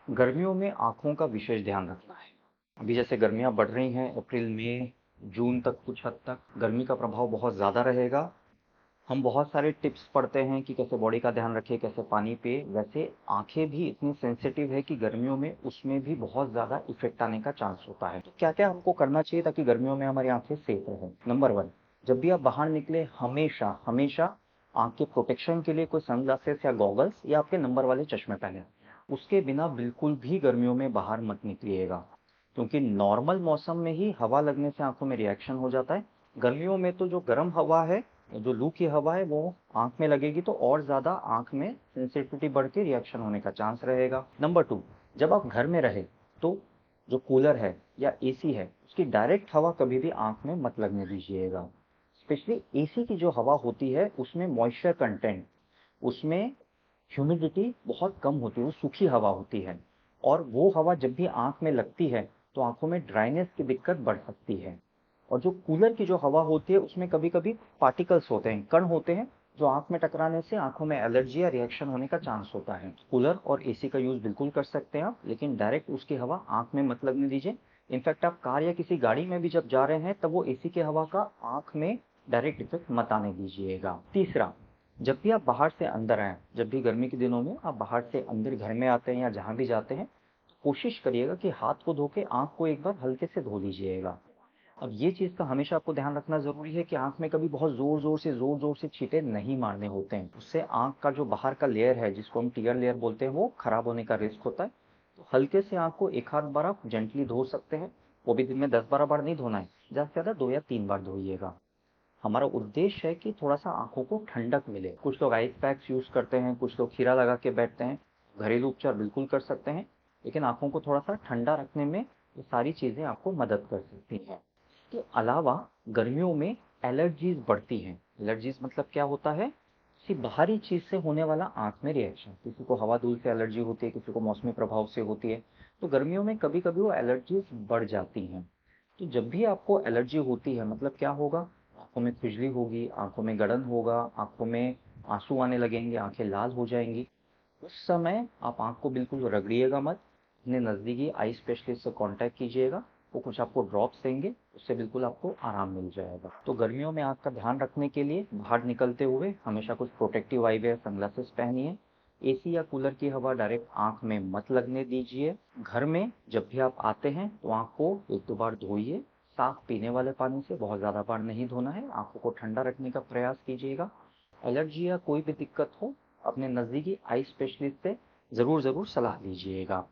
गर्मियों में आँखों का विशेष ध्यान रखना है। अभी जैसे गर्मियाँ बढ़ रही हैं, अप्रैल, मई, जून तक कुछ हद तक गर्मी का प्रभाव बहुत ज़्यादा रहेगा। हम बहुत सारे टिप्स पढ़ते हैं कि कैसे बॉडी का ध्यान रखें, कैसे पानी पिए। वैसे आँखें भी इतनी सेंसिटिव है कि गर्मियों में उसमें भी बहुत ज़्यादा इफ़ेक्ट आने का चांस होता है। तो क्या-क्या हमको करना चाहिए ताकि गर्मियों में हमारी आँखें सेफ रहें? नंबर 1, जब भी आप बाहर निकलें हमेशा आँख के प्रोटेक्शन के लिए कोई सनग्लासेस या गॉगल्स या आपके नंबर वाले चश्मे पहनें। उसके बिना बिल्कुल भी गर्मियों में बाहर मत निकलिएगा, क्योंकि नॉर्मल मौसम में ही हवा लगने से आँखों में रिएक्शन हो जाता है। गर्मियों में तो जो गर्म हवा है, जो लू की हवा है, वो आँख में लगेगी तो और ज़्यादा आँख में सेंसिटिविटी बढ़ के रिएक्शन होने का चांस रहेगा। नंबर 2, जब आप घर में रहें तो जो कूलर है या एसी है, उसकी डायरेक्ट हवा कभी भी आँख में मत लगने दीजिएगा। स्पेशली एसी की जो हवा होती है उसमें मॉइस्चर कंटेंट, उसमें ह्यूमिडिटी बहुत कम होती है, वो सूखी हवा होती है, और वो हवा जब भी आँख में लगती है तो आँखों में ड्राइनेस की दिक्कत बढ़ सकती है। और जो कूलर की जो हवा होती है उसमें कभी-कभी पार्टिकल्स होते हैं, कण होते हैं, जो आँख में टकराने से आँखों में एलर्जी या रिएक्शन होने का चांस होता है। कूलर और एसी का यूज़ बिल्कुल कर सकते हैं आप, लेकिन डायरेक्ट उसकी हवा आँख में मत लगने दीजिए। इनफैक्ट आप कार या किसी गाड़ी में भी जब जा रहे हैं तब वो एसी की हवा का आँख में डायरेक्ट इफेक्ट मत आने दीजिएगा। तीसरा, जब भी आप बाहर से अंदर आएँ, जब भी गर्मी के दिनों में आप बाहर से अंदर घर में आते हैं या जहाँ भी जाते हैं, कोशिश करिएगा कि हाथ को धो के आँख को एक बार हल्के से धो लीजिएगा। अब ये चीज़ का हमेशा आपको ध्यान रखना ज़रूरी है कि आँख में कभी बहुत ज़ोर-ज़ोर से छींटे नहीं मारने होते हैं। उससे आँख का जो बाहर का लेयर है, जिसको हम टीयर लेयर बोलते हैं, वो खराब होने का रिस्क होता है। तो हल्के से आँख को एक आध बार आप जेंटली धो सकते हैं। वो भी दिन में 10-12 बार नहीं धोना है, ज़्यादा से ज़्यादा 2 या 3 बार धोइएगा। हमारा उद्देश्य है कि थोड़ा-सा आँखों को ठंडक मिले। कुछ लोग आइस पैक्स यूज़ करते हैं, कुछ लोग खीरा लगा के बैठते हैं। घरेलू उपचार बिल्कुल कर सकते हैं, लेकिन आँखों को थोड़ा-सा ठंडा रखने में ये सारी चीज़ें आपको मदद कर सकती हैं। इसके अलावा गर्मियों में एलर्जीज़ बढ़ती हैं। एलर्जीज़ मतलब क्या होता है? किसी बाहरी चीज़ से होने वाला आँख में रिएक्शन। किसी को हवा-धूल से एलर्जी होती है, किसी को मौसमी प्रभाव से होती है। तो गर्मियों में कभी-कभी वो एलर्जीज़ बढ़ जाती हैं। तो जब भी आपको एलर्जी होती है, मतलब क्या होगा? आँखों में खुजली होगी, आँखों में गड़न होगा, आँखों में आँसू आने लगेंगे, आँखें लाल हो जाएँगी। उस समय आप आँख को बिल्कुल रगड़िएगा मत। अपने नज़दीकी आई स्पेशलिस्ट से कॉन्टैक्ट कीजिएगा। वो कुछ आपको ड्रॉप्स देंगे, उससे बिल्कुल आपको आराम मिल जाएगा। तो गर्मियों में आँख का ध्यान रखने के लिए बाहर निकलते हुए हमेशा कुछ प्रोटेक्टिव आईवेयर, सनग्लासेस पहनिए। एसी या कूलर की हवा डायरेक्ट आँख में मत लगने दीजिए। घर में जब भी आप आते हैं तो आँख को 1-2 बार धोइए। साफ पीने वाले पानी से, बहुत ज़्यादा बार नहीं धोना है। आँखों को ठंडा रखने का प्रयास कीजिएगा। एलर्जी या कोई भी दिक्कत हो, अपने नज़दीकी आई स्पेशलिस्ट से ज़रूर सलाह लीजिएगा।